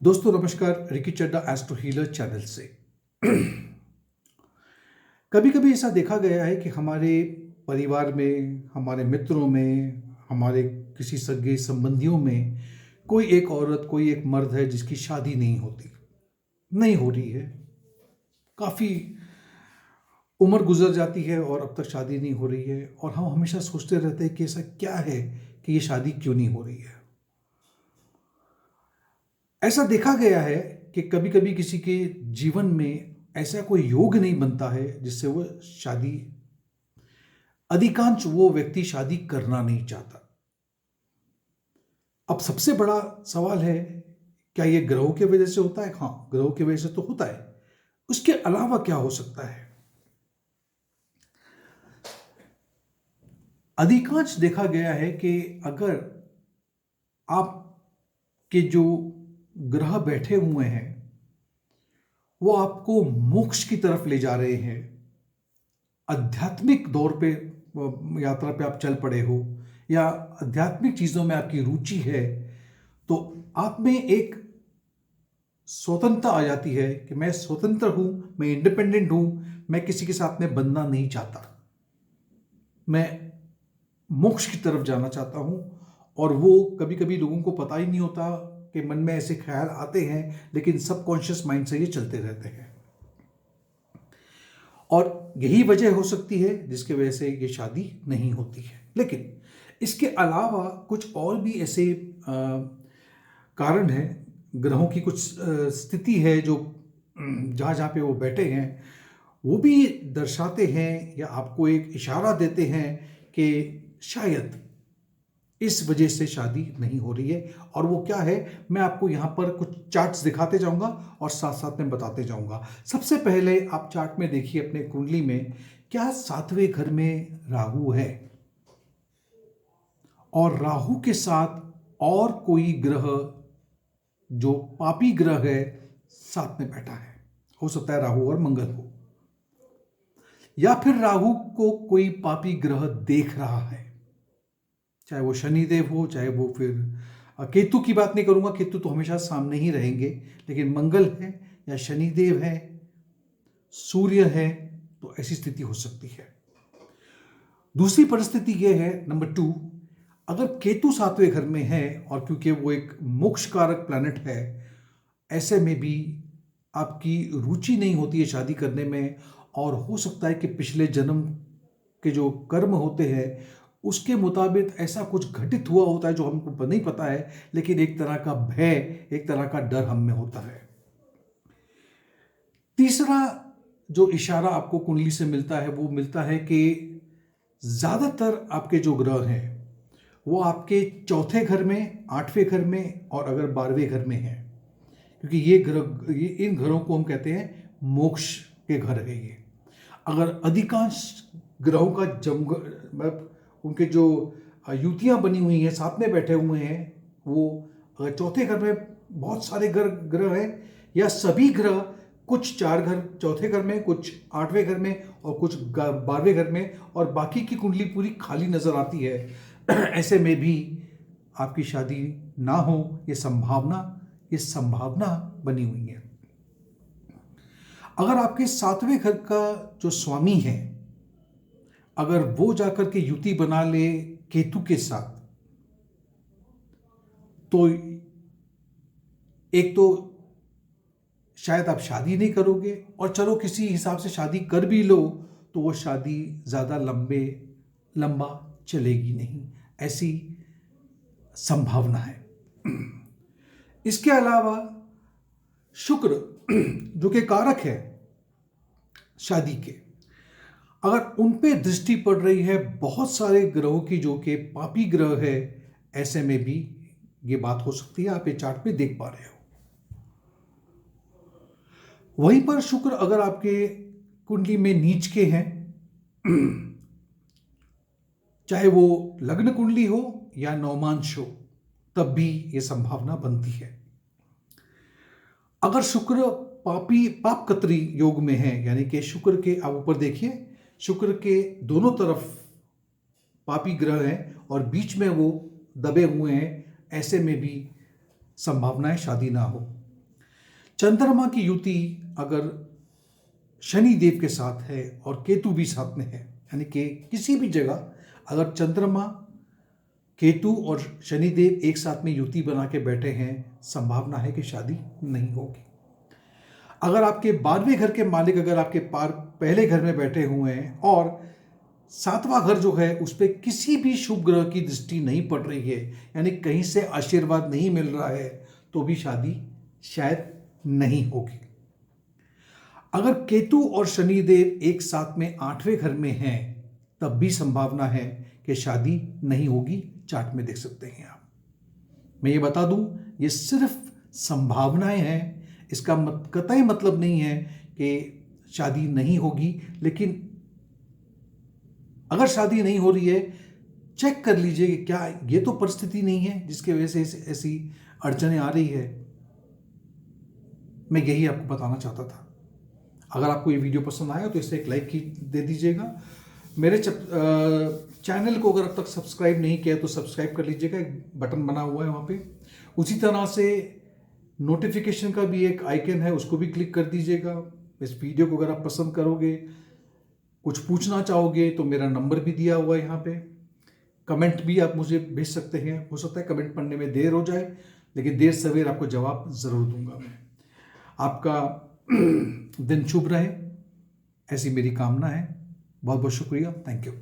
दोस्तों नमस्कार, रिकी चड्डा astro healer channel से। कभी कभी ऐसा देखा गया है कि हमारे परिवार में, हमारे मित्रों में, हमारे किसी सगे संबंधियों में कोई एक औरत, कोई एक मर्द है जिसकी शादी नहीं हो रही है। काफ़ी उम्र गुजर जाती है और अब तक शादी नहीं हो रही है, और हम हमेशा सोचते रहते हैं कि ऐसा क्या है कि ये शादी क्यों नहीं हो रही है। ऐसा देखा गया है कि कभी कभी किसी के जीवन में ऐसा कोई योग नहीं बनता है जिससे अधिकांश वो व्यक्ति शादी करना नहीं चाहता। अब सबसे बड़ा सवाल है, क्या ये ग्रहों की वजह से होता है? हाँ, ग्रहों की वजह से तो होता है। उसके अलावा क्या हो सकता है? अधिकांश देखा गया है कि अगर आपके जो ग्रह बैठे हुए हैं वो आपको मोक्ष की तरफ ले जा रहे हैं, आध्यात्मिक दौर पे यात्रा पे आप चल पड़े हो, या आध्यात्मिक चीज़ों में आपकी रुचि है, तो आप में एक स्वतंत्रता आ जाती है कि मैं स्वतंत्र हूं, मैं इंडिपेंडेंट हूं, मैं किसी के साथ में बंधना नहीं चाहता, मैं मोक्ष की तरफ जाना चाहता हूं। और वो कभी कभी लोगों को पता ही नहीं होता कि मन में ऐसे ख्याल आते हैं, लेकिन सबकॉन्शियस माइंड से ये चलते रहते हैं। और यही वजह हो सकती है जिसकी वजह से ये शादी नहीं होती है। लेकिन इसके अलावा कुछ और भी ऐसे कारण हैं, ग्रहों की कुछ स्थिति है जो जहाँ जहाँ पे वो बैठे हैं वो भी दर्शाते हैं या आपको एक इशारा देते हैं कि शायद इस वजह से शादी नहीं हो रही है। और वो क्या है, मैं आपको यहाँ पर कुछ चार्ट्स दिखाते जाऊंगा और साथ साथ में बताते जाऊंगा। सबसे पहले आप चार्ट में देखिए अपने कुंडली में, क्या 7वें घर में राहु है और राहु के साथ और कोई ग्रह जो पापी ग्रह है साथ में बैठा है। हो सकता है राहु और मंगल हो, या फिर राहु को कोई पापी ग्रह देख रहा है, चाहे वो शनिदेव हो, चाहे वो फिर केतु की बात नहीं करूंगा, केतु तो हमेशा सामने ही रहेंगे, लेकिन मंगल है या शनिदेव है, सूर्य है, तो ऐसी स्थिति हो सकती है। दूसरी परिस्थिति यह है, नंबर 2, अगर केतु 7वें घर में है, और क्योंकि वो एक मोक्ष कारक प्लैनेट है, ऐसे में भी आपकी रुचि नहीं होती है शादी करने में। और हो सकता है कि पिछले जन्म के जो कर्म होते हैं उसके मुताबिक ऐसा कुछ घटित हुआ होता है जो हमको नहीं पता है, लेकिन एक तरह का भय, एक तरह का डर हम में होता है। तीसरा जो इशारा आपको कुंडली से मिलता है वो मिलता है कि ज्यादातर आपके जो ग्रह हैं वो आपके 4थे घर में, 8वें घर में और अगर 12वें घर में है, क्योंकि इन घरों को हम कहते हैं मोक्ष के घर है। ये अगर अधिकांश ग्रहों का मतलब उनके जो युतियां बनी हुई हैं, साथ में बैठे हुए हैं, वो अगर 4थे घर में बहुत सारे ग्रह हैं, या सभी ग्रह, कुछ 4 घर 4थे घर में, कुछ 8वें घर में और कुछ 12वें घर में, और बाकी की कुंडली पूरी खाली नजर आती है, ऐसे में भी आपकी शादी ना हो ये संभावना बनी हुई है। अगर आपके 7वें घर का जो स्वामी है, अगर वो जाकर के युति बना ले केतु के साथ, तो एक तो शायद आप शादी नहीं करोगे, और चलो किसी हिसाब से शादी कर भी लो तो वो शादी ज्यादा लंबा चलेगी नहीं, ऐसी संभावना है। इसके अलावा शुक्र जो कि कारक है शादी के, अगर उन पे दृष्टि पड़ रही है बहुत सारे ग्रहों की जो कि पापी ग्रह है, ऐसे में भी ये बात हो सकती है। आप ये चार्ट में देख पा रहे हो। वहीं पर शुक्र अगर आपके कुंडली में नीच के हैं, चाहे वो लग्न कुंडली हो या नवमांश हो, तब भी ये संभावना बनती है। अगर शुक्र पापकत्री योग में है, यानी कि शुक्र के, आप ऊपर देखिए, शुक्र के दोनों तरफ पापी ग्रह हैं और बीच में वो दबे हुए हैं, ऐसे में भी संभावना है शादी ना हो। चंद्रमा की युति अगर शनि देव के साथ है और केतु भी साथ में है, यानी कि किसी भी जगह अगर चंद्रमा, केतु और शनिदेव एक साथ में युति बना के बैठे हैं, संभावना है कि शादी नहीं होगी। अगर आपके 12वें घर के मालिक अगर आपके पहले घर में बैठे हुए हैं और 7वां घर जो है उस पर किसी भी शुभ ग्रह की दृष्टि नहीं पड़ रही है, यानी कहीं से आशीर्वाद नहीं मिल रहा है, तो भी शादी शायद नहीं होगी। अगर केतु और शनिदेव एक साथ में 8वें घर में हैं, तब भी संभावना है कि शादी नहीं होगी। चार्ट में देख सकते हैं आप। मैं ये बता दूं, ये सिर्फ संभावनाएं हैं, इसका कतई मतलब नहीं है कि शादी नहीं होगी। लेकिन अगर शादी नहीं हो रही है, चेक कर लीजिए कि क्या ये तो परिस्थिति नहीं है जिसकी वजह से ऐसी अड़चनें आ रही है। मैं यही आपको बताना चाहता था। अगर आपको ये वीडियो पसंद आया तो इसे एक लाइक दे दीजिएगा। मेरे चैनल को अगर अब तक सब्सक्राइब नहीं किया तो सब्सक्राइब कर लीजिएगा, एक बटन बना हुआ है वहाँ पे। उसी तरह से नोटिफिकेशन का भी एक आइकन है, उसको भी क्लिक कर दीजिएगा। इस वीडियो को अगर आप पसंद करोगे, कुछ पूछना चाहोगे तो मेरा नंबर भी दिया हुआ है यहाँ पे। कमेंट भी आप मुझे भेज सकते हैं। हो सकता है कमेंट पढ़ने में देर हो जाए, लेकिन देर सवेर आपको जवाब ज़रूर दूंगा मैं। आपका दिन शुभ रहे, ऐसी मेरी कामना है। बहुत बहुत शुक्रिया। Thank you.